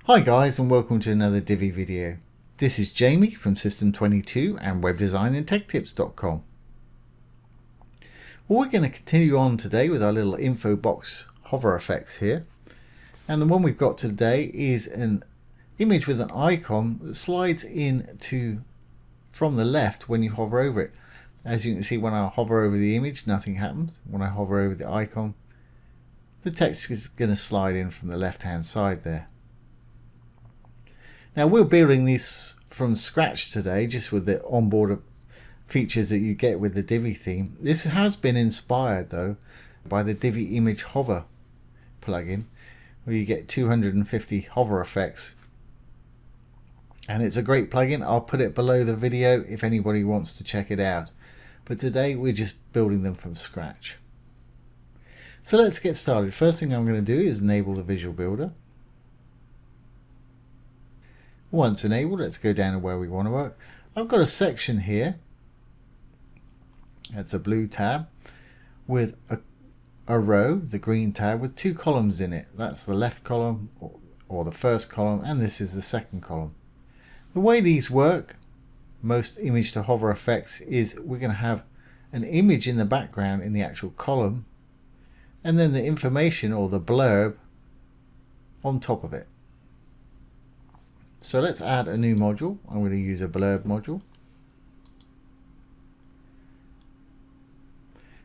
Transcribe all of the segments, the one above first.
Hi guys, and welcome to another Divi video. This is Jamie from System22 and webdesignandtechtips.com. Well, we're going to continue on today with our little info box hover effects here. And the one we've got today is an image with an icon that slides from the left when you hover over it. As you can see, when I hover over the image, nothing happens. When I hover over the icon, the text is going to slide in from the left hand side there. Now we're building this from scratch today, just with the onboard features that you get with the Divi theme. This has been inspired though by the Divi image hover plugin, where you get 250 hover effects. And it's a great plugin. I'll put it below the video if anybody wants to check it out. But today we're just building them from scratch. So let's get started. First thing I'm going to do is enable the Visual Builder. Once enabled, let's go down to where we want to work. I've got a section here. That's a blue tab with a row, the green tab, with two columns in it. That's the left column or the first column, and this is the second column. The way these work, most image to hover effects, is we're going to have an image in the background in the actual column, and then the information or the blurb on top of it. So let's add a new module. I'm going to use a blurb module,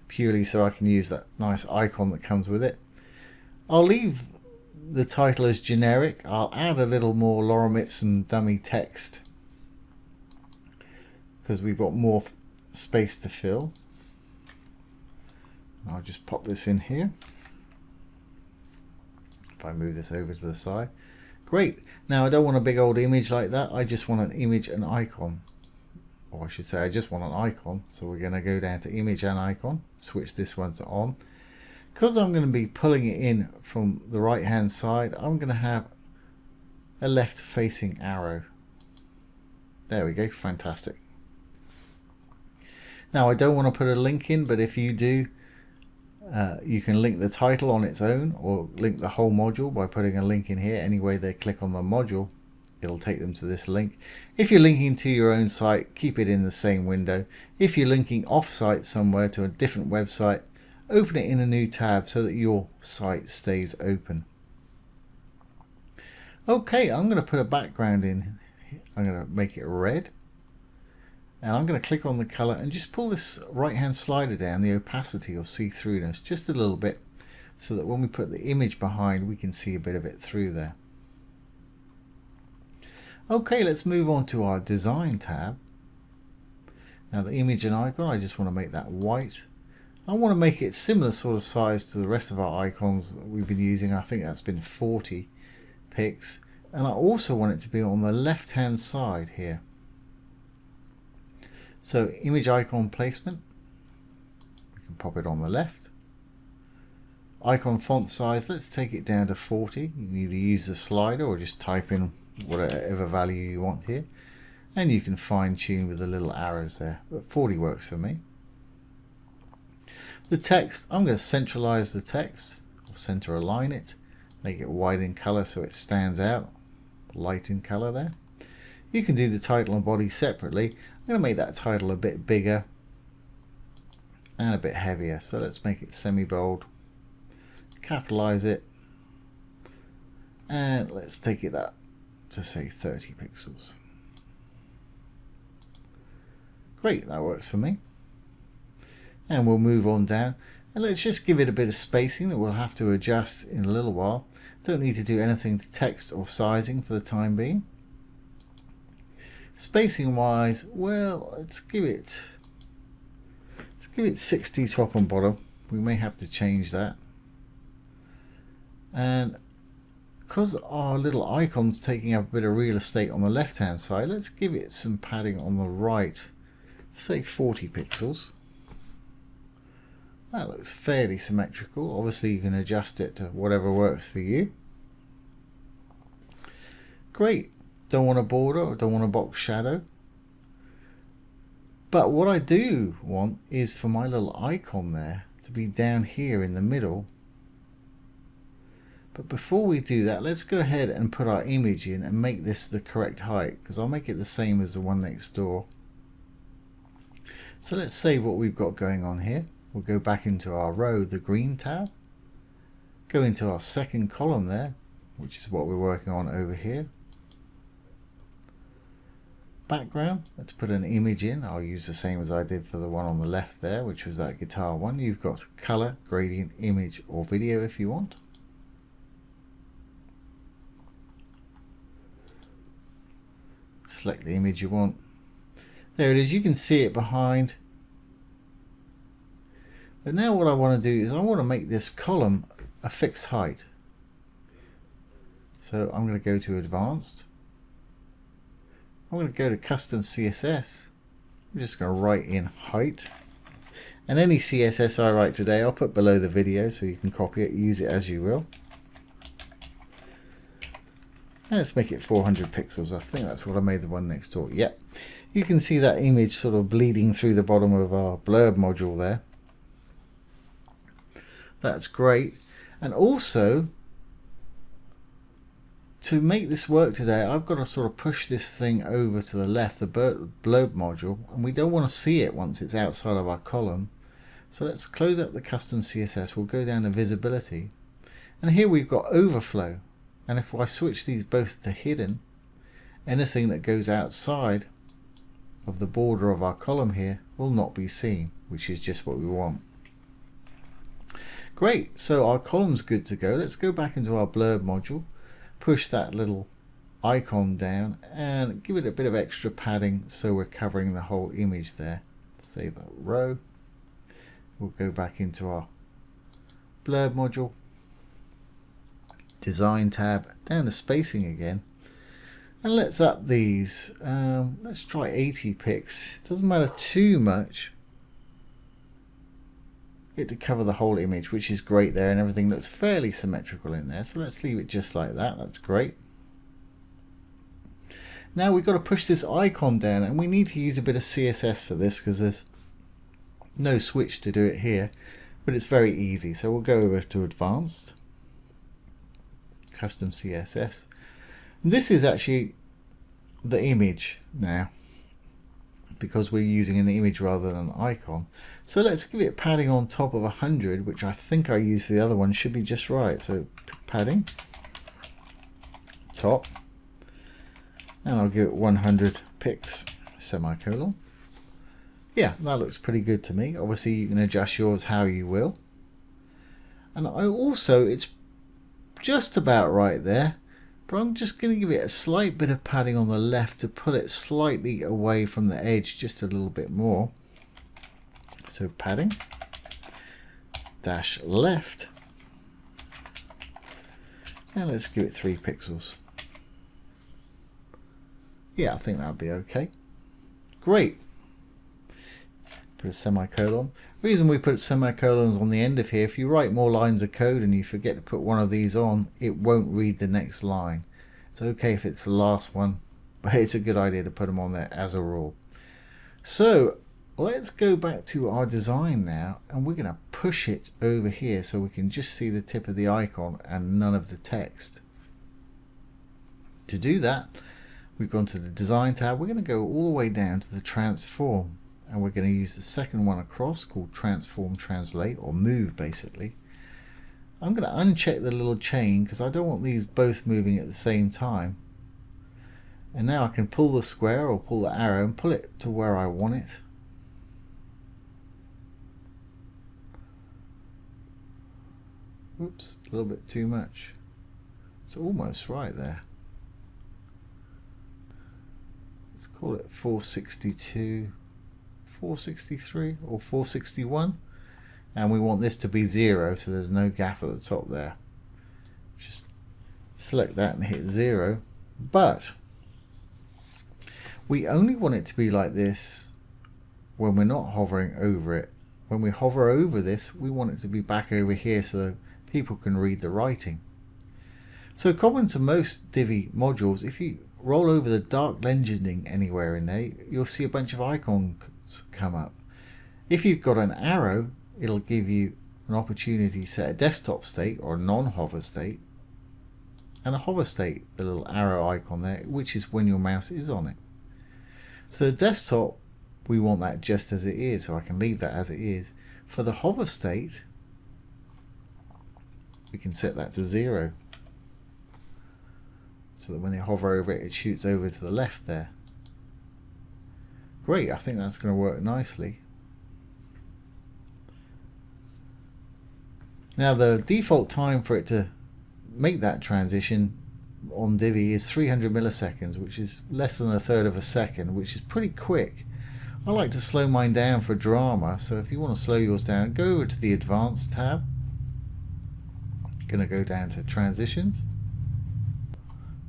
purely so I can use that nice icon that comes with it. I'll leave the title as generic. I'll add a little more lorem ipsum dummy text because we've got more space to fill. I'll just pop this in here. If I move this over to the side. Great. Now I don't want a big old image like that. I just want an image and icon. Or I should say I just want an icon. So we're going to go down to image and icon. Switch this one to on. Because I'm going to be pulling it in from the right hand side, I'm going to have a left facing arrow. There we go. Fantastic. Now I don't want to put a link in, but if you do, you can link the title on its own or link the whole module by putting a link in here. Any way they click on the module, it'll take them to this link. If you're linking to your own site, keep it in the same window. If you're linking off-site somewhere to a different website, open it in a new tab so that your site stays open. Okay, I'm going to put a background in. I'm going to make it red. And I'm going to click on the color and just pull this right hand slider down, the opacity or see-throughness, just a little bit, so that when we put the image behind, we can see a bit of it through there. Okay, let's move on to our design tab. Now the image and icon, I just want to make that white. I want to make it similar sort of size to the rest of our icons that we've been using. I think that's been 40 pics. And I also want it to be on the left hand side here. So image icon placement, we can pop it on the left. Icon font size, let's take it down to 40. You can either use the slider or just type in whatever value you want here. And you can fine tune with the little arrows there, but 40 works for me. The text, I'm going to centralize the text, or center align it, make it white in color so it stands out, light in color there. You can do the title and body separately. I'm going to make that title a bit bigger and a bit heavier. So let's make it semi-bold, capitalize it, and let's take it up to say 30 pixels. Great, that works for me. And we'll move on down and let's just give it a bit of spacing that we'll have to adjust in a little while. Don't need to do anything to text or sizing for the time being. Spacing wise, well, let's give it 60 top and bottom. We may have to change that. And because our little icon's taking up a bit of real estate on the left hand side, let's give it some padding on the right, say 40 pixels. That looks fairly symmetrical. Obviously you can adjust it to whatever works for you. Great. Don't want a border or don't want a box shadow. But what I do want is for my little icon there to be down here in the middle But before we do that, let's go ahead and put our image in and make this the correct height, because I'll make it the same as the one next door. So let's save what we've got going on here. We'll go back into our row, the green tab, go into our second column there, which is what we're working on over here. Background, let's put an image in. I'll use the same as I did for the one on the left there, which was that guitar one. You've got color, gradient, image, or video if you want. Select the image you want. There it is, you can see it behind. But now what I want to do is I want to make this column a fixed height. So I'm going to go to Advanced. I'm going to go to Custom CSS. I'm just going to write in height. And any CSS I write today I'll put below the video so you can copy it, use it as you will. And let's make it 400 pixels. I think that's what I made the one next door. Yep. You can see that image sort of bleeding through the bottom of our blurb module there. That's great. And also, to make this work today, I've got to sort of push this thing over to the left, the blurb module, and we don't want to see it once it's outside of our column. So let's close up the custom CSS. We'll go down to visibility. And here we've got overflow. And if I switch these both to hidden, anything that goes outside of the border of our column here will not be seen, which is just what we want. Great, so our column's good to go. Let's go back into our blurb module, push that little icon down and give it a bit of extra padding so we're covering the whole image there. Save that row. We'll go back into our blurb module, design tab, down to spacing again, and let's up these. Let's try 80 pixels. Doesn't matter too much. Get to cover the whole image, which is great there, and everything looks fairly symmetrical in there. So let's leave it just like that. That's great. Now we've got to push this icon down, and we need to use a bit of CSS for this because there's no switch to do it here, but it's very easy. So we'll go over to Advanced, Custom CSS. And this is actually the image now, because we're using an image rather than an icon. So let's give it padding on top of 100, which I think I used for the other one, should be just right. So padding, top, and I'll give it 100 pixels, semicolon. Yeah, that looks pretty good to me. Obviously you can adjust yours how you will. And I also, it's just about right there, but I'm just going to give it a slight bit of padding on the left to pull it slightly away from the edge just a little bit more. So padding, dash left, and let's give it 3 pixels. Yeah, I think that'll be okay. Great. Put a semicolon. Reason we put semicolons on the end of here, if you write more lines of code and you forget to put one of these on, it won't read the next line. It's okay if it's the last one, but it's a good idea to put them on there as a rule. So let's go back to our design now, and we're going to push it over here so we can just see the tip of the icon and none of the text. To do that, we've gone to the design tab. We're going to go all the way down to the transform, and we're going to use the second one across called transform translate, or move basically. I'm going to uncheck the little chain because I don't want these both moving at the same time. And now I can pull the square or pull the arrow and pull it to where I want it. Oops, a little bit too much. It's almost right there. Let's call it 462, 463 or 461. And we want this to be 0, so there's no gap at the top there. Just select that and hit 0. But we only want it to be like this when we're not hovering over it. When we hover over this, we want it to be back over here so people can read the writing. So common to most Divi modules, if you roll over the dark legending anywhere in there, you'll see a bunch of icons come up. If you've got an arrow, it'll give you an opportunity to set a desktop state or a non-hover state. and a hover state, the little arrow icon there, which is when your mouse is on it. So the desktop, we want that just as it is, so I can leave that as it is. For the hover state, we can set that to 0, so that when they hover over it, it shoots over to the left there. Great, I think that's going to work nicely. Now the default time for it to make that transition on Divi is 300 milliseconds, which is less than a third of a second, which is pretty quick. I like to slow mine down for drama, so if you want to slow yours down, go over to the Advanced tab. Going to go down to Transitions.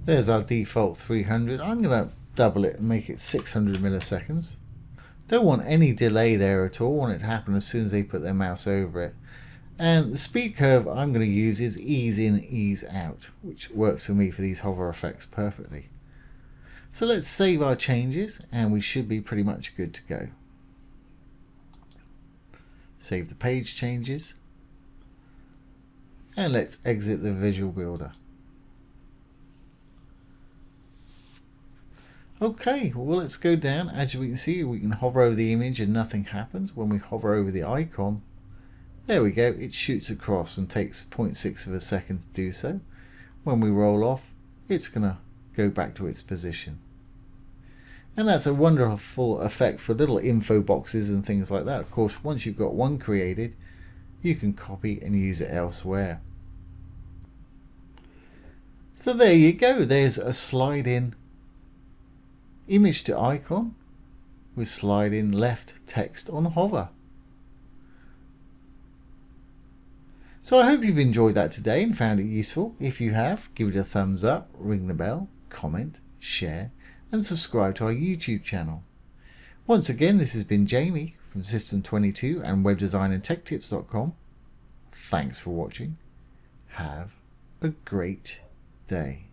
There's our default 300. I'm going to double it and make it 600 milliseconds. Don't want any delay there at all. Want it to happen as soon as they put their mouse over it. And the speed curve I'm going to use is ease in, ease out, which works for me for these hover effects perfectly. So let's save our changes and we should be pretty much good to go. Save the page changes. And let's exit the visual builder. Okay, well let's go down. As we can see, we can hover over the image and nothing happens. When we hover over the icon, there we go, it shoots across and takes 0.6 of a second to do so. When we roll off, it's going to go back to its position. And that's a wonderful effect for little info boxes and things like that. Of course, once you've got one created, you can copy and use it elsewhere. So there you go, there's a slide in image to icon with slide in left text on hover. So I hope you've enjoyed that today and found it useful. If you have, give it a thumbs up, ring the bell, comment, share and subscribe to our YouTube channel. Once again, this has been Jamie from System22 and webdesignandtechtips.com. Thanks for watching. Have a great day.